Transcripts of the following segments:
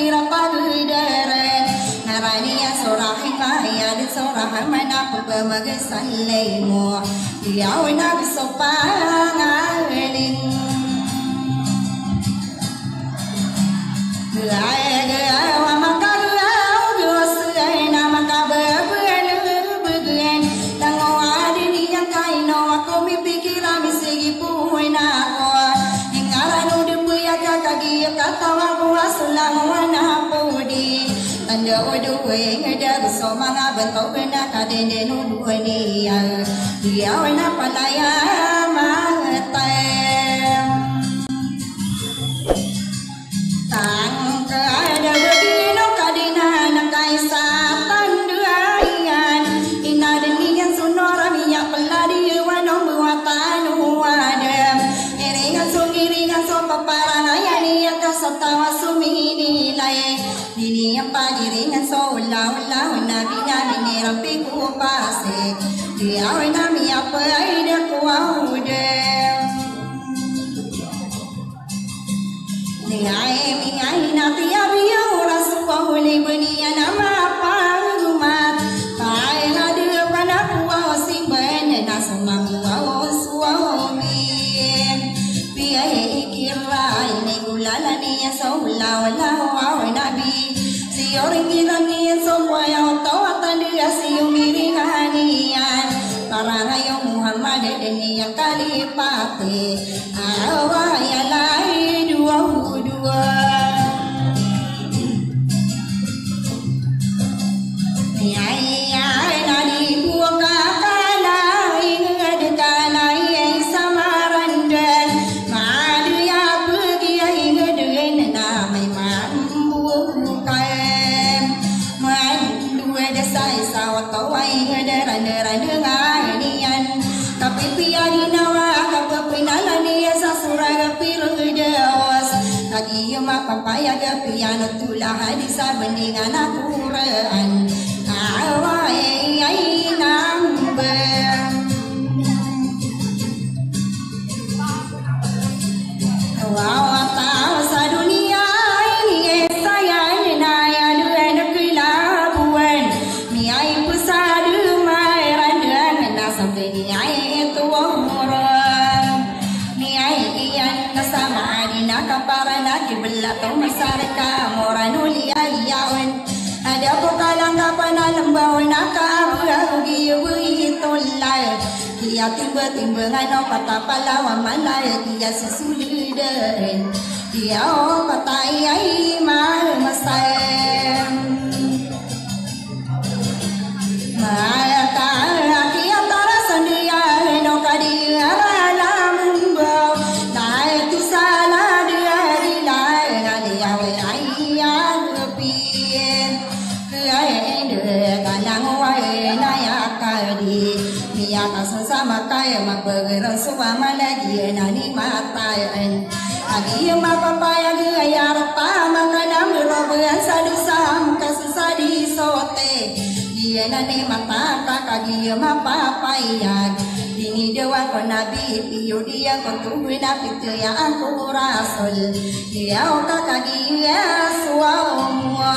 gira pagudaren narani ya surah hikmaya di surah mana pembaga salaimu dia wena bisopangaling wa makalau dosa nama kabeban began tangoa di yang kaino aku mipikira misigi puina ko ingaranu de puya kaki kata wa sulang wana pudi anda odu ngeda so manga bentau benda kadene nu ni dia wana palaya matem tang ke ada begino kadina nakai satan duaian ina denian sunora minyak peladi wano buatan wadem iringan so paparang ayani yang kasatawa sumini lai dini yang padiringan so ulah nabi nabi rampi ku pasik dia nami apa ida kuaudem Ningai nanti abiya ora suwa hule benia nama apa rumah pai ngade pana kuwa sing bene na sumang wa suwa mi pia ikira ini gulala ni so wala wa nabi si orang kirani so wa ya tawatan dia si umiringanian para ayo Muhammad ini yang kali pate awa ya lai dua tapi piari nawa kapapinalan niya sa suraga pirudeos lagi mapapaya ga piano tula hadis sa beningan Al-Quran awai ai nambe wa ta sa dunia ini saya naya dua kelabuan mi ai pusadu mai randan na sampai ni ai kaparana kiblato masarka moranuli ayawan ada pokalang kapana lembau naka bugi bugi tolai dia tiba-tiba ngano kata palawan malai dia susuludan dia patai ai mal masai maka dia tara sandia no kadia sama kaya magberang suama lagi nani matayan agi mapapaya gaya pa makanam roban sadusam kasusadi sote dia nani mata kagi mapapaya ini dewa ko nabi piyo dia ko tuwi na pito ya aku rasul dia oka kagi ya suamwa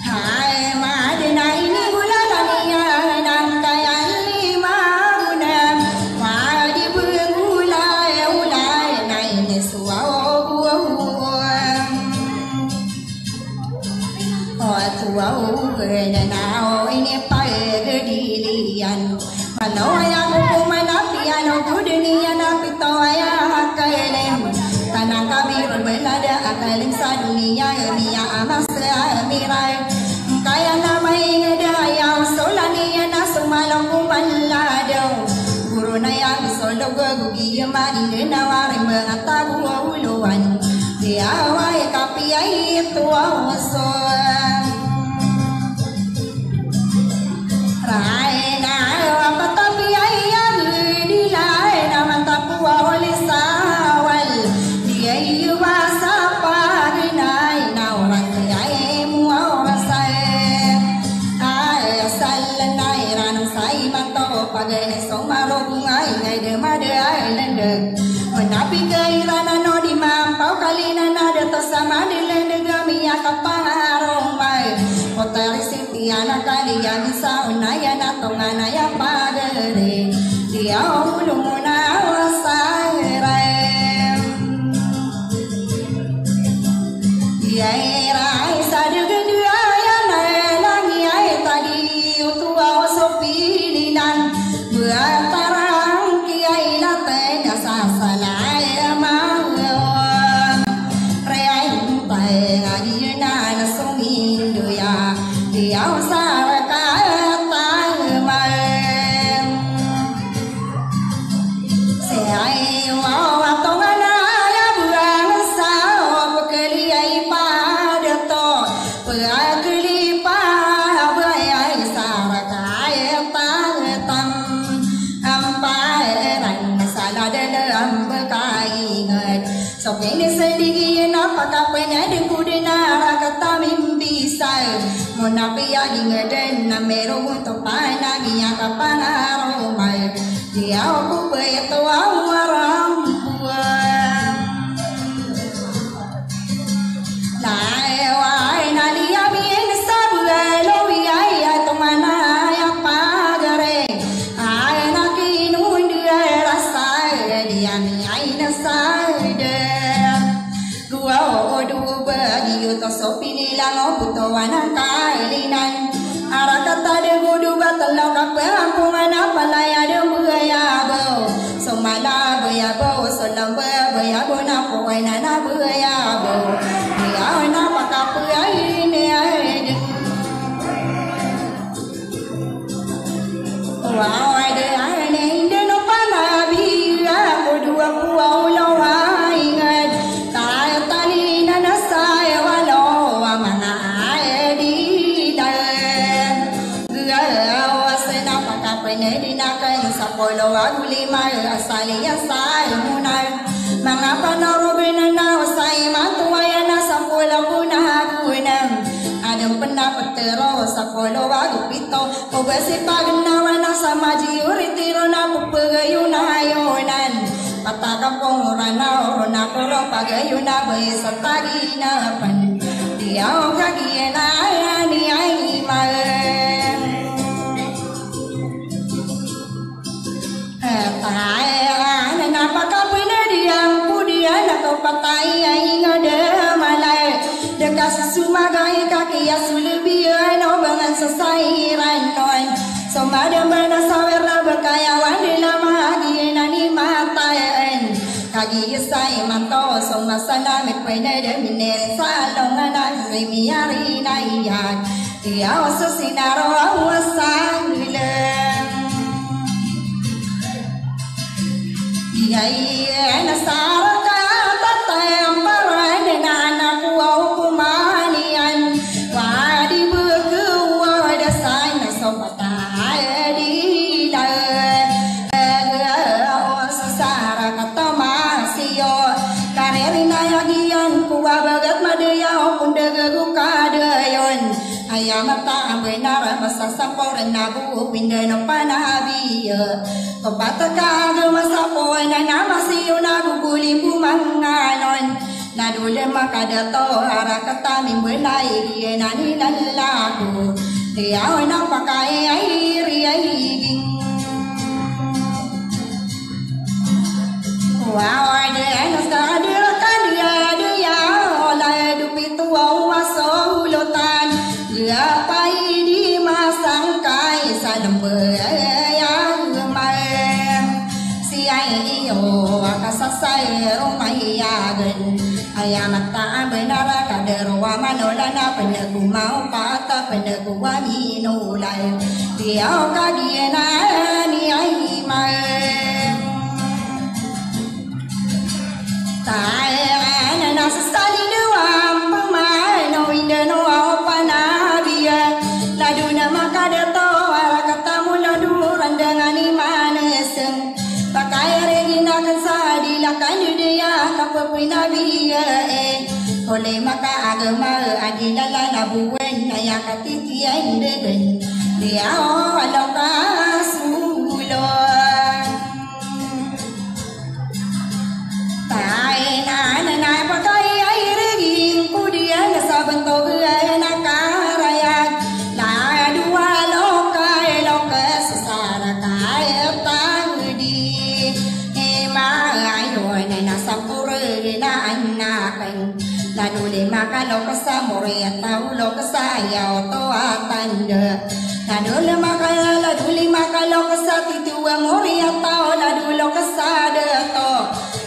hai madina ini now ini pae dilian kalau yang mana piano dunia nabi toya kailem tanang kabir belada akalim sadunia mia amas amirai kaya nama ingeda yang solani nasumalam kumalado guru naya solo gugi mari nawari mengatabu uluan dia wai kapiai tua wasol Raina apa tapi ayam di lain nama tapua oleh sawal dia iwa sapa rinai na orang kaya mua rasai ay salan nai ranum sai mato pagai somaro bungai ngai de made island menapi ke irana no di mampau kali kapangarong may Kotari sitiana kaliya bisa unaya na tongana ya pagare dia ulumuna wasairai dia rai sadu kedua ya langi ai tadi utua sopilinan buatarang kiai late dasa salai mau rai pai ngadi na nasumi doya dia usara kata mai sei mau atongana ya buang sao pekeliai pada to pekeli pa bai sara kata tam ampai ran sala dalam bekai ngat sok ini sedikit apakah penyadeng kudena kata mimpi saya Monapia ingeden na meron to panagi ya kapangaro mai dia aku beto awaram buang lai wai na dia bien sabelo ya to mana ya pagare ai na kinu dia rasa dia ni ai na saide dua bagi to sopini lang puto wana kalinan arakata de gudu batalo kapampungan apalaya de buyabo somala buyabo solambe buyabo na poina na buyabo dia na pakapuai ne ai wow de ane de no panabi aku dua puau lawai ngat tai tali na nasai walo mana ai di dan gawasena pakapene dinakan sapolo aguli mai asali asai munai mangapa narobena na usai matuaya na sapola kunam adam pendapat terus sapolo agupito obesi pagnawana samaji uritiro na pupagayuna ayonan Pataka pongorana orona koro pagayuna besatagi na pan diao kagiena ni ai mal tai na pakapene diam pudia na to patai ai ngade malai dekas sumagai kaki asulbia no bangan sesairan noin somada mana sawerna bekayawan di lama giena ni mataen kagi sai manto somasana me pene de minen salongana rimiari naiyan dia osinaro awasangile dia ena saraka tatem parane nana kuau kumanian wadi buku wada sai na sopata Ayamata ambenara masasa porena bu pinda no panabiya kopataka masa poena namasi una guguli bumanganon nadule makadato harakata mimbelai nani nalaku dia ona pakai airi aiging wow de nastadir kadia dia ola dupitu waso hulotan Gapai di masangkai sadem yang gemar siai iyo akasasai rumahiyagan ayamata benar kaderwa manolana peneku mau pata peneku waminulai tiao kagiena ni aimai tai ana sesali duam pemai no indeno opana Laduna makadato arakatamu laduran dengan imanesem pakai regina kan sadilakan dunia kapapina biya oleh maka agama adilala nabuwen naya katitian degen dia walau kasulon tai na pakai air regin kudia nasabanto lalu lima kalau kesamuri atau lo kesayau toa tanda lalu lima kalau kesati tua muri atau lalu lo kesada to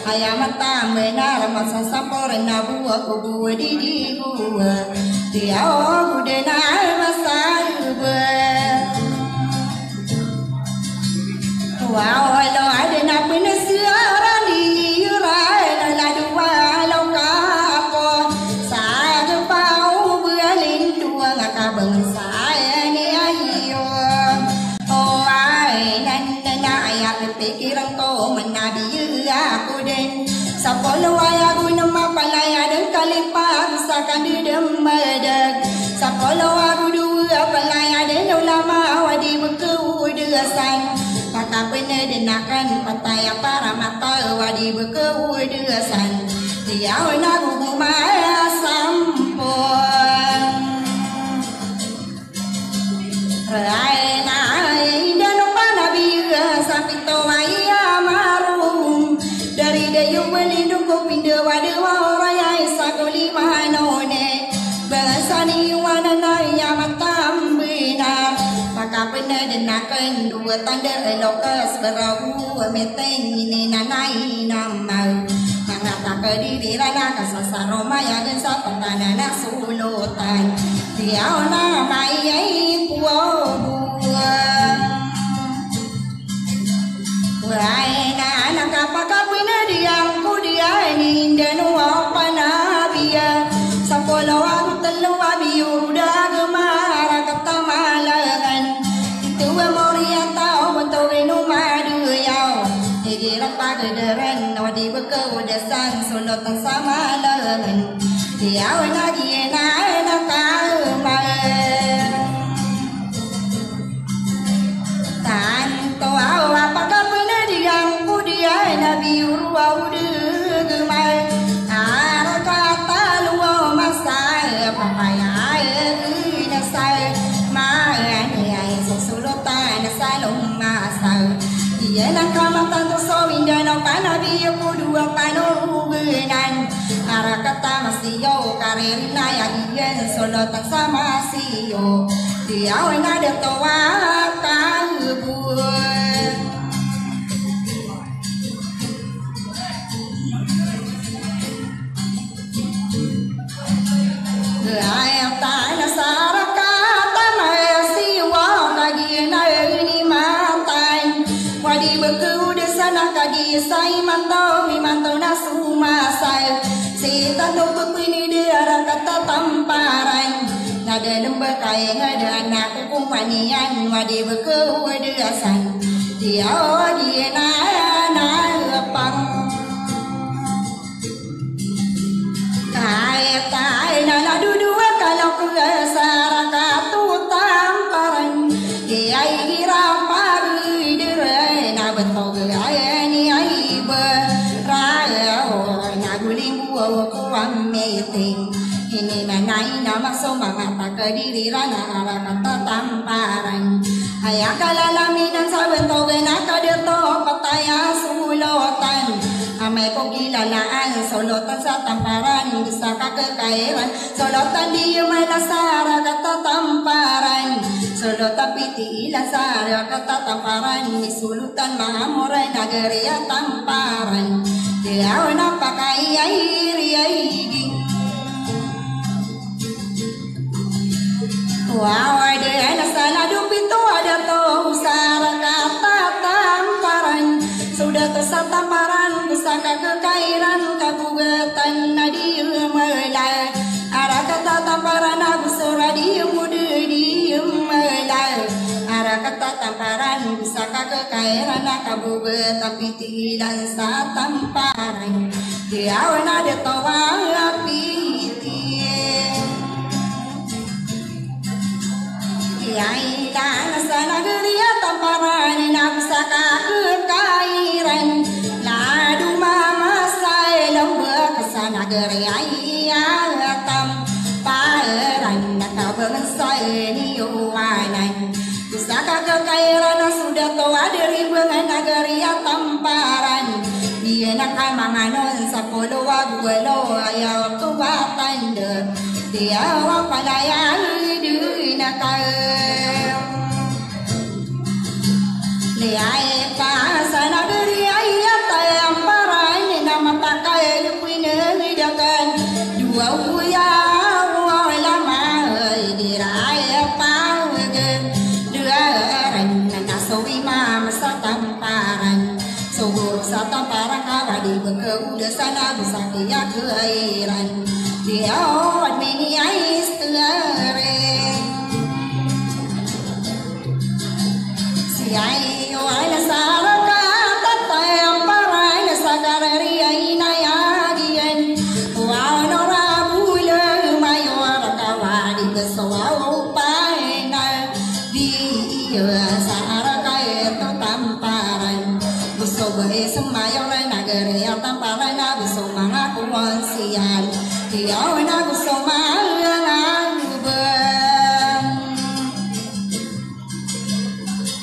ayam mata benar masa sampur nabuah kubu di gua dia budena masa wow lo ada nak penasiran di rai lalu walau kapo saya pau berlin dua ngaka bangsa ni ayo oh ai nan ayat pikiran ko menabi aku den sapolo ayagu nama palaya dan kalipang sakan dedem medag sapolo aku dua palaya dan ulama wadi beku desan maka benar denakan pataya para mata wadi beku desan dia nagu maya sampun rai nai dan panabi sapito maya marum dari dayu melindung ko pindah wadi raya sagoli manone basani wana ya matam benar maka benar denakan dua tanda lokas berahu meteng ini nanai nama mengata kediri rana kasasa romaya dan sapatana nak sulutan dia ona mai buah Wahai anak apakah benar diangku dia ini dan apa nabiya sapolo aku telu abiu dah gemar kata malangan itu memoria tahu bentuk inu madu yau digirat pada deren wadi bekau desan sulutan sama lengan dia lagi enak kalmar tanto apakah yang kudia nabi urwa udah gemar kata luar masa papaya nasai maanya sesulutan salum masa dia nak kamatan tu sowinda no panabi aku dua panu benan kata masih yo karirina yang dia sulutan sama siyo dia ada toa buat ayam tanah sarakata masih wah lagi naik ni mantai wadi beku desana kadi sai mantau mi mantau nasu masai si tanto pepini dia kata tamparan nada lembah kaya ngada anak kumanian wadi beku desan dia wadi naik pang Kaya nala dudua kalau kesara katu tamparan Kiai kira pagi dirai na betul gaya ni aiba Raya na guling buah kuang meeting Ini nanai nama somang tak kediri rana ala kata tamparan Ayah kalalaminan sa betul gana kadirto pataya sulutan Amai ko gilalaan solotan sa tamparan bisa kakekairan solotan di manasara kata tamparan solotan piti ilasara kata tamparan misulutan mahamurai nagaria tamparan dia wana pakai airi aigi wow ada nasala dupito ada to usara kata tamparan sudah tersatamparan kesaka kekairan kabugatan nadir melai arah kata tamparan aku surah diem muda diem melai arah kata tamparan kesaka kekairan kabugatan piti dan satamparan dia wana de tawa piti Kiai dan sana geria tamparan nafsaka kekairan ladu mama saya lembah kesana geria tamparan nak bengsai ni yuanan pusaka kekairan sudah tua dari bengan geria tamparan dia nak manganon sapolo waguelo ayau tu bata dia pada yang dinakai liai pasana dari ayat yang parai nama pakai punya hidakan dua buaya lama dirai pagen dua orang nasawi mama satamparan subuh satamparan kawadi bekau desana besaki ya keiran dia wat mini ais tereng si ai wala saraka tatayam parai sagarari aina ya gian wa nora bula mayor kawadi besawau paina dia saraka itu tamparan busobe semayor nagari yang tamparan buso mangaku wansian dia nak somalang bang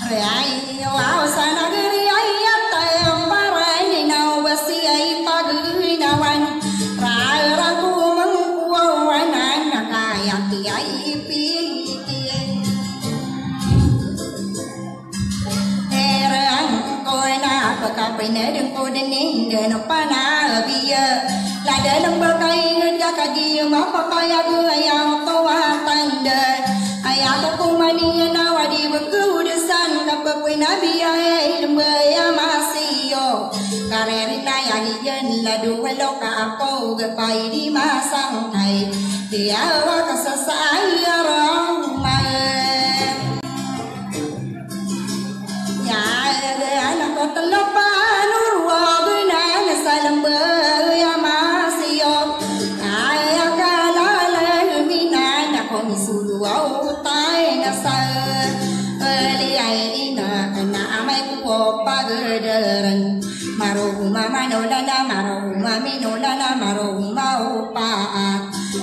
rai wow sana geri ayat yang parai nau basi ai pagi nawan rai ragu mengkuawan nakaya tiai pi erang koi na pakapine deng kodene den pana biya la dalam berkain kaki apa kaya yang tua tanda ayat kumani nawadi berkudusan kapoi nabi ay lembaya masio karena yang yen la dua loka apa gapai di masang kai dia wakasasai ramai ya anak kota lepan urwabna salam ya masio sulu au tai na sa eli ai na na mai ku pa gederan maru mama no la na maru mami no la na maru mau pa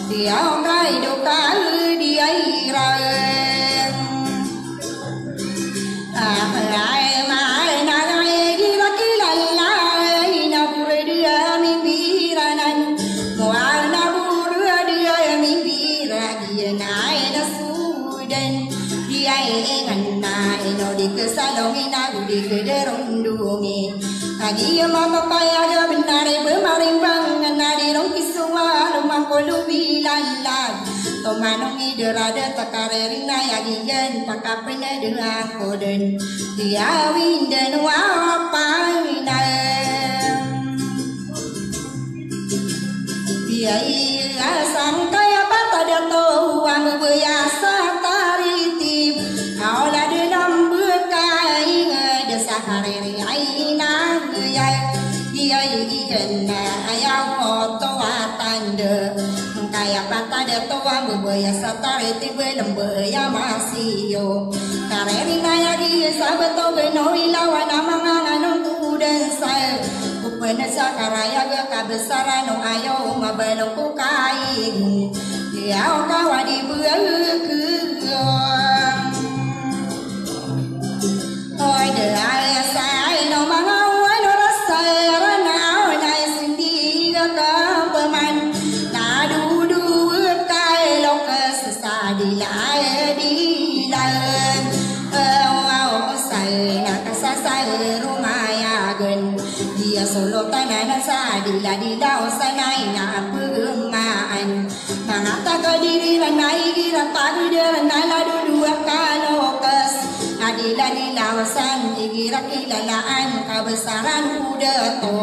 dia ngai do ka di ai ra ai mai na ngai gi la ki la la na pure dia mi biranan wa na pure dia mi nai na sudan dia ngan nai no di kesalongi na di kederondungi agi mama paya ga benare bemaring bang na di rong kisua rumah kolubi lalan to manongi derada takareri na agi yen pakapene dengan koden dia winden wa paina dia asam kaya pada tahu ang biasa tariti awla de nambu kai ngade sahari aina ya iya iya ayam foto atande kaya pada tahu ang biasa tariti belum ya masio kareri naya di sabato benoi lawan amangan kudan saya upana sakaraya ga kabesaran no ayo mabelo ku kai dia kawadi beku oi de ai sai no mangau no rasai rana nai sindi ga kampaman na du kai lokas sadi lai di lai sai na kasasai rumaya gen dia solo tanah sadi la di dau sanai na perumahan mangata ke diri ranai gira pagi derana la dua kalokas adila di lawasan gira kilalaan kebesaran kuda to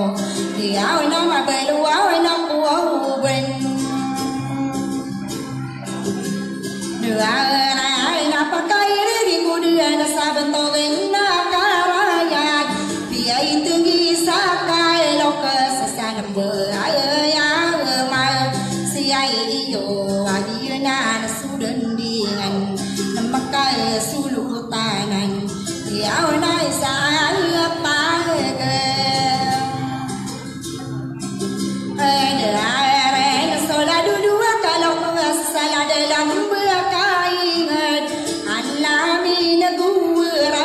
dia nama belua na kuauben dua rai na pakai ri kuda na sabanto na karaya dia itu sakai lokas sanam beraya mal siai iyo adina sudan dengan namakai sulutanan dia nai saya page ada sola dua kalau salah dalam berkaingan alami negara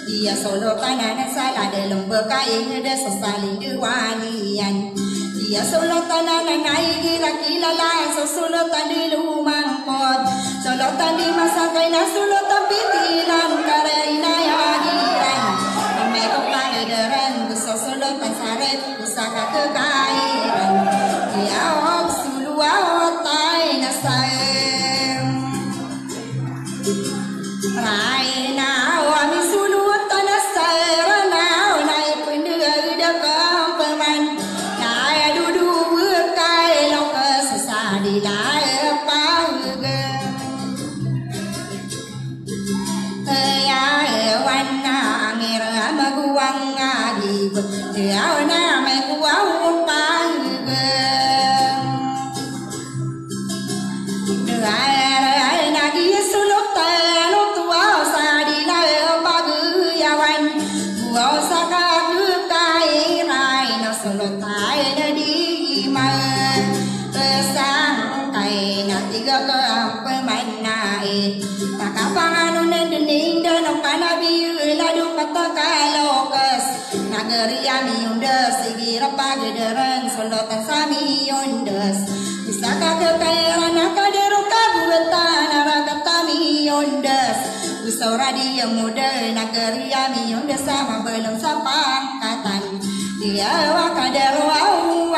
Dia solo tanah salah dalam berkain ada sesaling diwalian. Dia solo tanah naik kira-kira lah solo tadi lumang pot. Solo tadi masa kaina solo tapi tilang karena ya giran. Mereka panggilan solo tan saret pusaka kekairan. Dia op sulu tai nasam. Raina wami sulu tanah sarana naik pendera dekam peman. Naya duduk berkai lokal sesadi naya pangga. Ya wana angir amaguang ngadi ya wana amaguang pangga. Solo tai na di man sang kai na tiga ke apa manai takapangan na dening dan panabi ladu kata kalokas nagari ami undas sigira pagederan solo tan sami undas bisa ka kairan kadero kabutan ragatami undas usora dia muda nagari ami undas sama belum sapa katan dia wakadar wawatam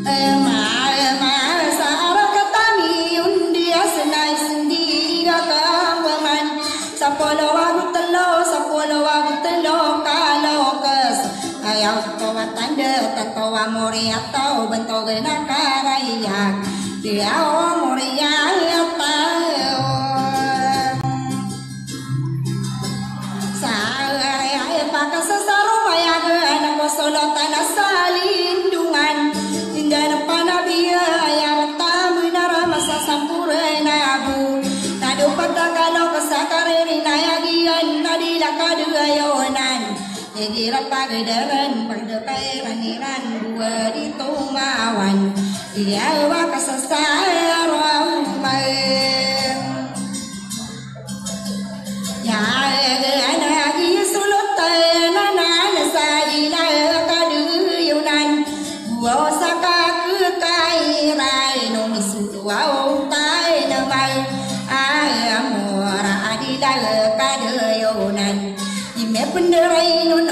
emak sarah katami undia senai sendi gakaman sapolo wagu telo kalokas ayaw tawa tanda tatawa mori atau bentuk nakaraya dia mori atau kasasaro mayaga na solo tanah salindungan tinda na panabiya yang tamu nara masa sampurna abu nado patagalo kasakareri nayagian nadila kaduayonan egira pagadaran pagdakairan iran dua di tumawan dia wa kasasaro mai ya anagi sulut nana saina kaduyunan wasaka kai rai no misuwa tai namal amora adidal kaduyunan ime penderai no